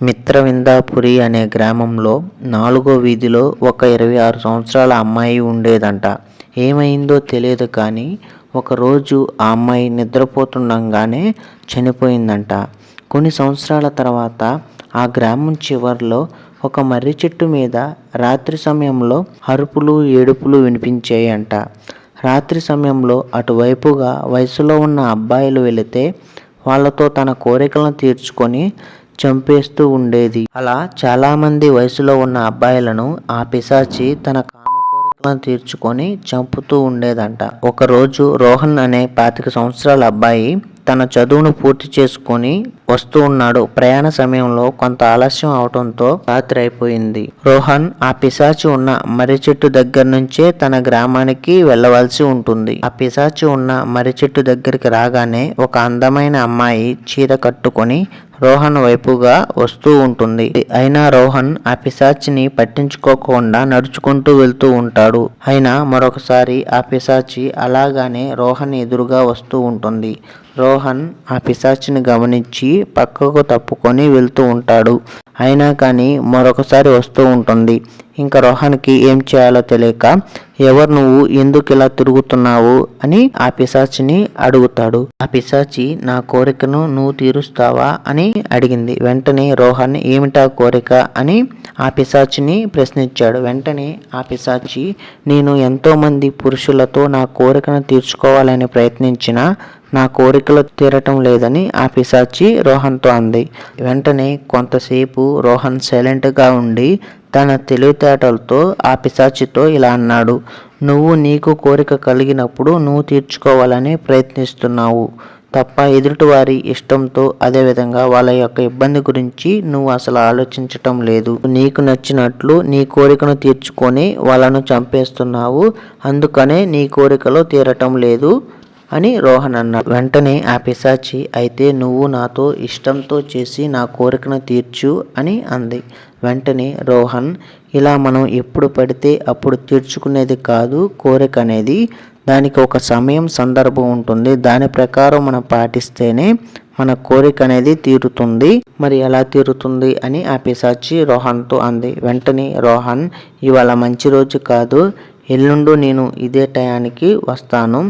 మిత్రవిందాపురి అనే గ్రామంలో 4వ వీధిలో ఒక 26 సంవత్సరాల అమ్మాయి ఉండేదంట. ఏమైందో తెలియదు కానీ ఒకరోజు ఆ అమ్మాయి నిద్రపోతుండగానే చనిపోయిందంట. కొన్ని సంవత్సరాల తర్వాత ఆ గ్రామం చివర్లో ఒక మర్రి చెట్టు మీద రాత్రి సమయంలో అరుపులు ఏడుపులు వినిపించాయంట. రాత్రి సమయంలో అటువైపుగా వయసులో ఉన్న అబ్బాయిలు వెళితే వాళ్ళతో తన కోరికలను తీర్చుకొని చంపేస్తూ ఉండేది. అలా చాలామంది వయసులో ఉన్న అబ్బాయిలను ఆ పిశాచి తన కామ కోరికలను తీర్చుకొని చంపుతూ ఉండేదంట. ఒకరోజు రోహన్ అనే 25 సంవత్సరాల అబ్బాయి తన చదువును పూర్తి చేసుకొని వస్తూ ఉన్నాడు. ప్రయాణ సమయంలో కొంత ఆలస్యం అవడంతో రాత్రి అయిపోయింది. రోహన్ ఆ పిశాచి ఉన్న మర్రి చెట్టు దగ్గర నుంచే తన గ్రామానికి వెళ్ళవలసి ఉంటుంది. ఆ పిశాచి ఉన్న మర్రి చెట్టు దగ్గరికి రాగానే ఒక అందమైన అమ్మాయి చీర కట్టుకొని రోహన్ వైపుగా వస్తూ ఉంటుంది. అయినా రోహన్ ఆ పిశాచిని పట్టించుకోకుండా నడుచుకుంటూ వెళ్తూ ఉంటాడు. అయినా మరొకసారి ఆ పిశాచి అలాగానే రోహన్ ఎదురుగా వస్తూ ఉంటుంది. రోహన్ ఆ పిశాచిని గమనించి పక్కకు తప్పుకొని వెళ్తూ ఉంటాడు. అయినా కానీ మరొకసారి వస్తూ ఉంటుంది. ఇంకా రోహన్కి ఏం చేయాలో తెలియక, ఎవరు నువ్వు, ఎందుకు ఇలా తిరుగుతున్నావు అని ఆ పిశాచిని అడుగుతాడు. ఆ పిశాచి నా కోరికను నువ్వు తీరుస్తావా అని అడిగింది. వెంటనే రోహన్ ఏమిటా కోరిక అని ఆ పిశాచిని ప్రశ్నించాడు. వెంటనే ఆ పిశాచి, నేను ఎంతోమంది పురుషులతో నా కోరికను తీర్చుకోవాలని ప్రయత్నించినా నా కోరికలు తీరటం లేదని ఆ పిశాచి రోహన్తో అంది. వెంటనే కొంతసేపు రోహన్ సైలెంట్గా ఉండి తన తెలివితేటలతో ఆ పిశాచితో ఇలా అన్నాడు. నువ్వు నీకు కోరిక కలిగినప్పుడు నువ్వు తీర్చుకోవాలని ప్రయత్నిస్తున్నావు తప్ప ఎదుటివారి ఇష్టంతో, అదేవిధంగా వాళ్ళ యొక్క ఇబ్బంది గురించి నువ్వు అసలు ఆలోచించటం లేదు. నీకు నచ్చినట్లు నీ కోరికను తీర్చుకొని వాళ్ళను చంపేస్తున్నావు. అందుకనే నీ కోరికలో తీరటం లేదు అని రోహన్ అన్నాడు. వెంటనే ఆ పిశాచి, అయితే నువ్వు నాతో ఇష్టంతో చేసి నా కోరికను తీర్చు అని అంది. వెంటనే రోహన్, ఇలా మనం ఎప్పుడు పడితే అప్పుడు తీర్చుకునేది కాదు కోరిక అనేది. దానికి ఒక సమయం సందర్భం ఉంటుంది. దాని ప్రకారం మనం పాటిస్తేనే మన కోరిక అనేది తీరుతుంది. మరి ఎలా తీరుతుంది అని ఆ పిశాచి రోహన్తో అంది. వెంటనే రోహన్, ఇవాళ మంచి రోజు కాదు, ఎల్లుండు నేను ఇదే టయానికి వస్తాను,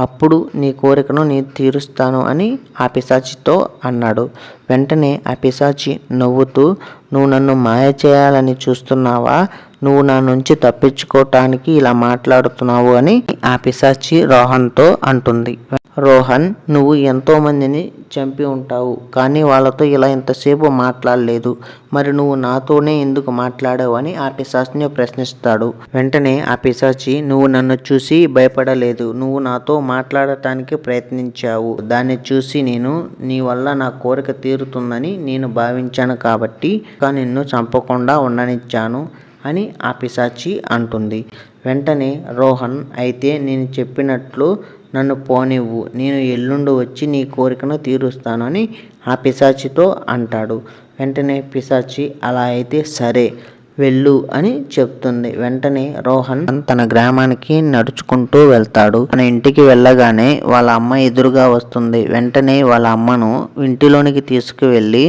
అప్పుడు నీ కోరికను నేను తీరుస్తాను అని ఆ పిశాచితో అన్నాడు. వెంటనే ఆ పిశాచి నవ్వుతూ, నువ్వు నన్ను మాయ చేయాలని చూస్తున్నావా? నువ్వు నా నుంచి తప్పించుకోవటానికి ఇలా మాట్లాడుతున్నావు అని ఆ పిశాచి రోహన్తో అంటుంది. రోహన్, నువ్వు ఎంతో మందిని చంపి ఉంటావు, కానీ వాళ్ళతో ఇలా ఇంతసేపు మాట్లాడలేదు. మరి నువ్వు నాతోనే ఎందుకు మాట్లాడావు అని ఆ పిశాచిని ప్రశ్నిస్తాడు. వెంటనే ఆ పిశాచి, నువ్వు నన్ను చూసి భయపడలేదు, నువ్వు నాతో మాట్లాడటానికి ప్రయత్నించావు. దాన్ని చూసి నేను నీ వల్ల నా కోరిక తీరుతుందని నేను భావించాను కాబట్టి నిన్ను చంపకుండా ఉండనిచ్చాను అని ఆ పిశాచి అంటుంది. వెంటనే రోహన్, అయితే నేను చెప్పినట్లు నన్ను పోనివ్వు, నేను ఎల్లుండి వచ్చి నీ కోరికను తీరుస్తాను అని ఆ పిశాచితో అంటాడు. వెంటనే పిశాచి, అలా అయితే సరే వెళ్ళు అని చెప్తుంది. వెంటనే రోహన్ తన గ్రామానికి నడుచుకుంటూ వెళ్తాడు. తన ఇంటికి వెళ్ళగానే వాళ్ళ అమ్మ ఎదురుగా వస్తుంది. వెంటనే వాళ్ళ అమ్మను ఇంటిలోనికి తీసుకువెళ్ళి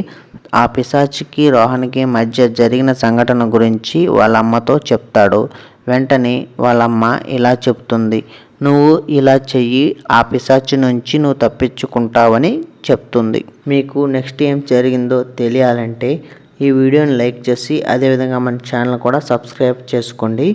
ఆ పిశాచికి రోహన్కి మధ్య జరిగిన సంఘటన గురించి వాళ్ళ అమ్మతో చెప్తాడు. వెంటనే వాళ్ళమ్మ ఇలా చెప్తుంది, నువ్వు ఇలా చెయ్యి, ఆ పిశాచి నుంచి నువ్వు తప్పించుకుంటావని చెప్తుంది. మీకు నెక్స్ట్ ఏం జరిగిందో తెలియాలంటే ఈ వీడియోని లైక్ చేసి అదేవిధంగా మన ఛానల్ కూడా సబ్స్క్రైబ్ చేసుకోండి.